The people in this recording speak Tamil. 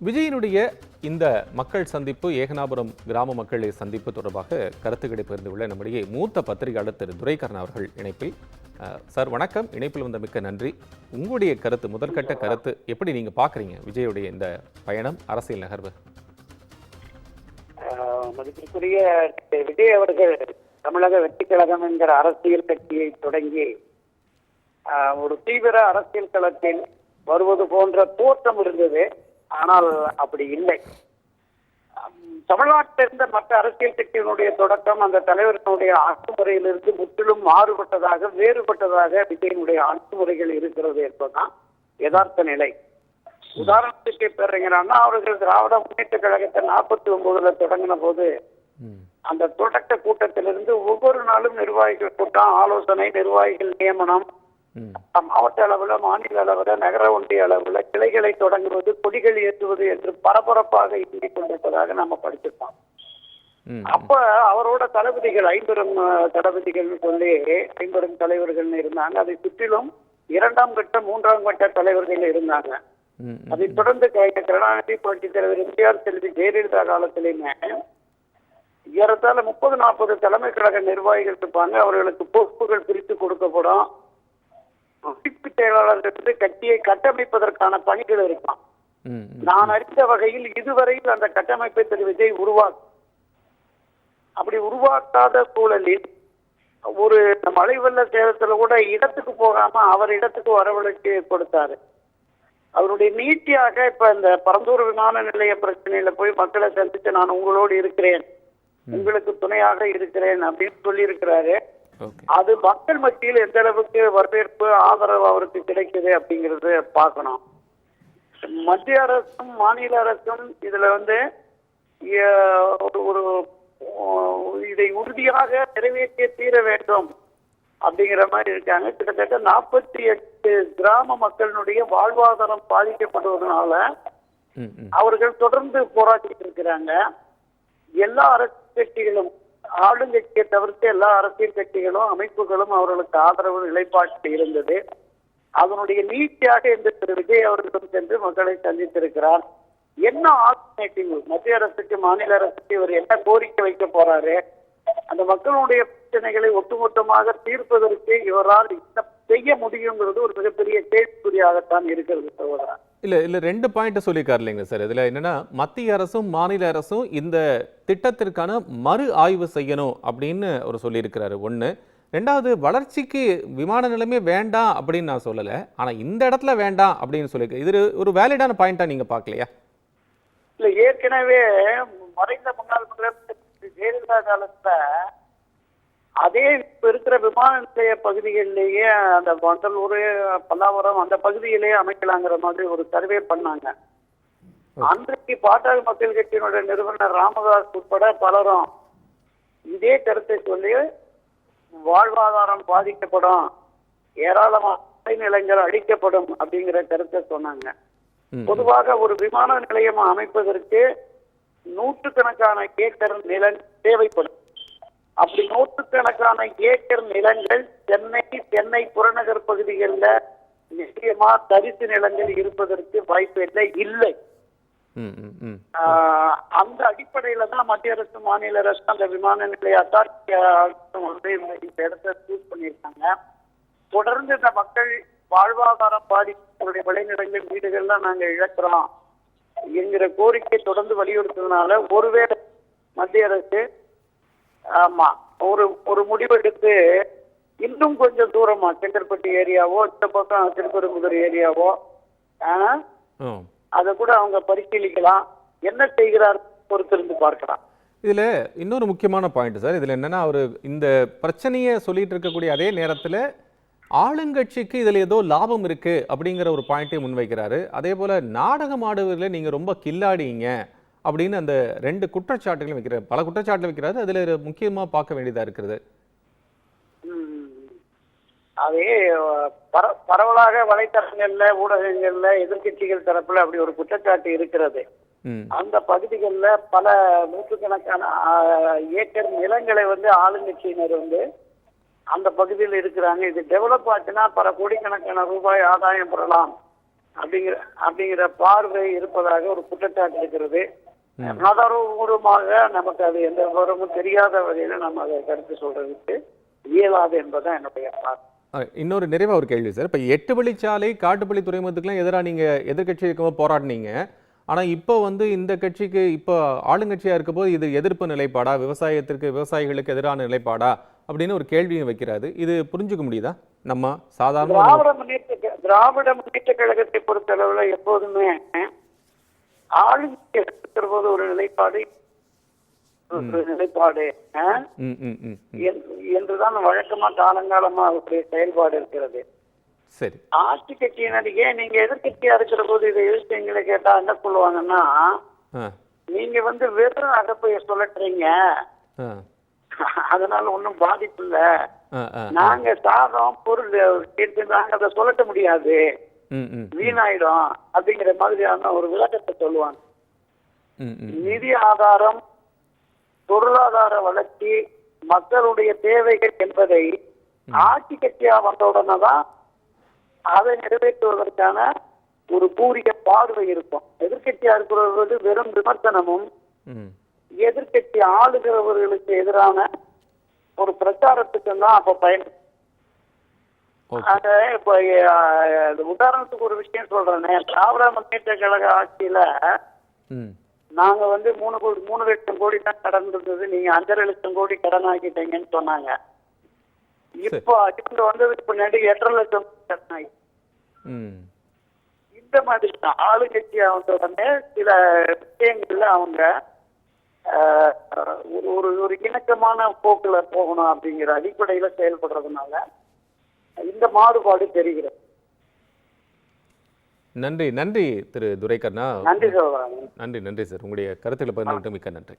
விஜயினுடைய இந்த மக்கள் சந்திப்பு, ஏகனாபுரம் கிராம மக்களை சந்திப்பு தொடர்பாக கருத்துக்களை பகிர்ந்துள்ள நம்முடைய மூத்த பத்திரிகையாளர் திரு துரைக்கண்ணன் அவர்கள் இணைப்பில். சார் வணக்கம், இணைப்பில் வந்த மிக்க நன்றி. உங்களுடைய கருத்து, முதற்கட்ட கருத்து எப்படி நீங்க பாக்குறீங்க விஜயுடைய இந்த பயணம், அரசியல் நகர்வு? மதிப்பிற்குரிய விஜய் அவர்கள் தமிழக வெற்றி கழகம் என்கிற அரசியல் கட்சியை தொடங்கி ஒரு தீவிர அரசியல் களத்தில் வருவது போன்ற தோற்றம் இருந்தது. ஆனால் அப்படி இல்லை. தமிழ்நாட்டில் இருந்த மற்ற அரசியல் கட்சியினுடைய தொடக்கம் அந்த தலைவர்களுடைய ஆட்சிமுறையிலிருந்து முற்றிலும் மாறுபட்டதாக, வேறுபட்டதாக விஜயனுடைய ஆட்சிமுறைகள் இருக்கிறது என்பதுதான் யதார்த்த நிலை. உதாரணத்துக்கு பேரறிஞர் அண்ணா அவர்கள் திராவிட முன்னேற்ற கழகத்தை 49ல தொடங்கின போது அந்த தொடக்க கூட்டத்திலிருந்து ஒவ்வொரு நாளும் நிர்வாகிகள் கூட்டம், ஆலோசனை, நிர்வாகிகள் நியமனம், மாவட்ட அளவில், மாநில அளவில், நகர ஒன்றிய அளவில் கிளைகளை தொடங்குவது, கொடிகள் ஏற்றுவது என்று பரபரப்பாக இயங்கிக் கொண்டிருப்பதாக நம்ம படிச்சிருப்போம். அப்ப அவரோட தளபதிகள் 50 தளபதிகள் சொல்லி 50 தலைவர்கள் இருந்தாங்க. அதை சுற்றிலும் 2ஆம் கட்ட 3ஆம் கட்ட தலைவர்கள் இருந்தாங்க. அதை தொடர்ந்து கருணாநிதி, புரட்சித் தலைவர் எம்ஜிஆர், செல்வி ஜெயலலிதா காலத்திலுமே ஏறத்தாழ 30-40 தலைமை கழக நிர்வாகிகள் இருப்பாங்க. அவர்களுக்கு பொறுப்புகள் பிரித்து கொடுக்கப்படும். அமைப்பு செயலாளர்களுக்கு கட்சியை கட்டமைப்பதற்கான பணிகள் இருக்கும். நான் அறிந்த வகையில் இதுவரையில் அந்த கட்டமைப்பை திரு விஜய் அப்படி உருவாக்காத சூழலில் ஒரு மழை வெள்ள சேதத்துல கூட இடத்துக்கு போகாம அவர் இடத்துக்கு வரவழைச்சு கொடுத்தாரு. அவருடைய நீட்டியாக இப்ப இந்த பரந்தூர் விமான நிலைய பிரச்சனையில போய் மக்களை சந்திச்சு நான் உங்களோடு இருக்கிறேன், உங்களுக்கு துணையாக இருக்கிறேன் அப்படின்னு சொல்லி இருக்கிறாரு. அது மக்கள் மத்தியில் எந்த அளவுக்கு வரவேற்பு, ஆதரவு அவருக்கு கிடைக்குது அப்படிங்கறது பார்க்கணும். மத்திய அரசும் மாநில அரசும் இதுல ஒரு இதை உறுதியாக நிறைவேற்றிய தீர வேண்டும் அப்படிங்கிற மாதிரி இருக்காங்க. கிட்டத்தட்ட 48 கிராம மக்களுடைய வாழ்வாதாரம் பாதிக்கப்படுவதனால அவர்கள் தொடர்ந்து போராடிட்டு இருக்கிறாங்க. எல்லா அரசியல் கட்சிகளும், ஆளுங்கட்சியை தவிர்த்து எல்லா அரசியல் கட்சிகளும் அமைப்புகளும் அவர்களுக்கு ஆதரவு நிலைப்பாட்டில் இருந்தது. அதனுடைய நீட்சியாக இந்த திரு விஜய் அவர்களும் சென்று மக்களை சந்தித்திருக்கிறார். என்ன ஆல்டர்னேட்டிவ் மத்திய அரசுக்கு, மாநில அரசுக்கு இவர் என்ன கோரிக்கை வைக்க போறாரு? அந்த மக்களுடைய பிரச்சனைகளை ஒட்டுமொத்தமாக தீர்ப்பதற்கு இவரால் என்ன செய்ய முடியுங்கிறது ஒரு மிகப்பெரிய கேள்விக்குறியாகத்தான் இருக்கிறது சகோதரா. இல்ல 2 பாயிண்ட் சொல்லியிருக்காரு இல்லைங்க சார். இதுல என்னன்னா, மத்திய அரசும் மாநில அரசும் இந்த திட்டத்திற்கான மறு ஆய்வு செய்யணும் அப்படின்னு அவர் சொல்லியிருக்கிறாரு. 1. 2வது, வளர்ச்சிக்கு விமான நிலையமே வேண்டாம் அப்படின்னு நான் சொல்லல, ஆனா இந்த இடத்துல வேண்டாம் அப்படின்னு சொல்லியிருக்கேன். இது ஒரு வேலிடான பாயிண்டா நீங்க பாக்கலையா? இல்ல, ஏற்கனவே மறைந்த முன்னாள் முதலமைச்சர் ஜெயலலிதா காலத்துல அதே இப்ப இருக்கிற விமான நிலைய பகுதிகளிலேயே அந்த வண்டலூர், பல்லாவரம் அந்த பகுதியிலேயே அமைக்கலாங்கிற மாதிரி ஒரு சர்வே பண்ணாங்க. அன்றைக்கு பாட்டாளி மக்கள் கட்சியினுடைய நிறுவனர் ராமதாஸ் உட்பட பலரும் இதே கருத்தை சொல்லி வாழ்வாதாரம் பாதிக்கப்படும், ஏராளமான நிலங்கள் அழிக்கப்படும் அப்படிங்கிற கருத்தை சொன்னாங்க. பொதுவாக ஒரு விமான நிலையம் அமைப்பதற்கு நூற்றுக்கணக்கான ஏக்கர் நிலம் தேவைப்படும். அப்படி நூற்றுக்கணக்கான ஏக்கர் நிலங்கள் சென்னை புறநகர் பகுதிகளில் நிச்சயமா தரிசு நிலங்கள் இருப்பதற்கு வாய்ப்பு இல்லை. அந்த அடிப்படையில தான் மத்திய அரசு, மாநில அரசு அந்த விமான நிலைய அத்தாரிட்டி இந்த இடத்தை சூஸ் பண்ணியிருக்காங்க. தொடர்ந்து இந்த மக்கள் வாழ்வாதாரம் பாதிப்புடைய விளைநிலங்கள், வீடுகள்லாம் நாங்க இழக்கிறோம் என்கிற கோரிக்கை தொடர்ந்து வலியுறுத்துறதுனால ஒருவேளை மத்திய அரசு ஒரு முடிவெடுத்து இன்னும் கொஞ்சம் தூரமா செங்கற்பட்டு ஏரியாவோ, இந்த பக்கம் திருப்பெரும்புதூர் ஏரியாவோ அதை கூட அவங்க பரிசீலிக்கலாம். என்ன செய்கிறார் பொறுத்திருந்து பார்க்கலாம். இதுல இன்னொரு முக்கியமான பாயிண்ட் சார். இதுல என்னன்னா, அவரு இந்த பிரச்சனையை சொல்லிட்டு இருக்கக்கூடிய அதே நேரத்துல ஆளுங்கட்சிக்கு இதுல ஏதோ லாபம் இருக்கு அப்படிங்கிற ஒரு பாயிண்டை முன்வைக்கிறாரு. அதே போல நாடகம் ஆடுவதில் நீங்க ரொம்ப கில்லாடிங்க அப்படின்னு அந்த 2 குற்றச்சாட்டுகளும் வைக்கிறார். பல குற்றச்சாட்டுகள் வைக்கிறாரு. அதுல முக்கியமா பார்க்க வேண்டியதா இருக்கிறது. அதே பரவலாக வலைத்தளங்கள்ல, ஊடகங்கள்ல எதிர்கட்சிகள் தரப்புல அப்படி ஒரு குற்றச்சாட்டு இருக்கிறது. அந்த பகுதிகளில் பல நூற்றுக்கணக்கான ஏக்கர் நிலங்களை ஆளுங்கட்சியினர் அந்த பகுதியில் இருக்கிறாங்க. இது டெவலப் ஆச்சுன்னா பல கோடிக்கணக்கான ரூபாய் ஆதாயம் பெறலாம் அப்படிங்கிற அப்படிங்கிற பார்வை இருப்பதாக ஒரு குற்றச்சாட்டு இருக்கிறது. ஆதாரபூர்வமாக நமக்கு அது எந்த விவரமும் தெரியாத வகையில நம்ம அதை கருத்து சொல்றதுக்கு இயலாது என்பதுதான் என்னுடைய பார்வை. இன்னொரு நிறைவா ஒரு கேள்வி சார். இப்போ 8 வழிச்சாலை காட்டுப்பள்ளி துறைமுகத்துக்குலாம் எதிராக நீங்க எதிர்க்கட்சி இருக்கும்போது போராடினீங்க. ஆனா இப்போ வந்து இந்த கட்சிக்கு இப்போ ஆளுங்கட்சியா இருக்கும்போது இது எதிர்ப்பு நிலைப்பாடா, விவசாயிகளுக்கு எதிரான நிலைப்பாடா அப்படின்னு ஒரு கேள்வியும் வைக்கிறாரு. இது புரிஞ்சுக்க முடியுதா? நம்ம சாதாரண திராவிட முன்னேற்ற கழகத்தை பொறுத்தளவுல எப்போதுமே ஆளுங்கட்சி இருக்கிற போது ஒரு நிலைப்பாடு என்றுதான் வழக்கமா காலங்காலமா அவருடைய செயல்பாடு இருக்கிறது. சரி, ஆட்சி கட்சியினருக்கே நீங்க எதிர்கட்சியா இருக்கிற போது இதை எதிர்த்து எங்களை கேட்டா என்ன சொல்லுவாங்கன்னா, நீங்க வந்து வெறும் அகப்பைய சொல்லட்டுறீங்க, அதனால ஒன்னும் பாதிப்பு இல்ல, நாங்க சாதம் பொருள் நாங்க அதை சொல்லட்ட முடியாது, வீணாயிடும் அப்படிங்கிற மாதிரியான ஒரு விளக்கத்தை சொல்லுவாங்க. நிதி ஆதாரம், பொருளாதார வளர்ச்சி, மக்களுடைய தேவைகள் என்பதை ஆட்சி கட்சியா வந்தவுடனே தான் அதை நிறைவேற்றுவதற்கான ஒரு பூரிய பார்வை இருக்கும். எதிர்கட்சியா இருக்கிறவர்கள் வெறும் விமர்சனமும், எதிர்கட்சி ஆளுகிறவர்களுக்கு எதிரான ஒரு பிரச்சாரத்துக்கு தான் அப்ப பயன். இப்ப உதாரணத்துக்கு ஒரு விஷயம் சொல்றேன். திராவிட முன்னேற்ற கழக ஆட்சியில நாங்க வந்து 3 லட்சம் கோடி தான் கடன் இருந்தது, நீங்க 5.5 லட்சம் கோடி கடன் ஆக்கிட்டீங்கன்னு சொன்னாங்க. இப்போ இவங்க வந்ததுக்கு பின்னாடி 8.5 லட்சம் கடன் ஆகி இந்த மாதிரி தான் ஆளுங்கட்சியா வந்த உடனே சில விஷயங்கள்ல அவங்க ஒரு இணக்கமான போக்குல போகணும் அப்படிங்கிற அடிப்படையில செயல்படுறதுனால இந்த மாறுபாடு தெரிகிறது. நன்றி திரு துரைக்கண்ணா. நன்றி சகோதரன். நன்றி சார். உங்களுடைய கருத்துக்களை பகிர்ந்துகிட்டு மிக்க நன்றி.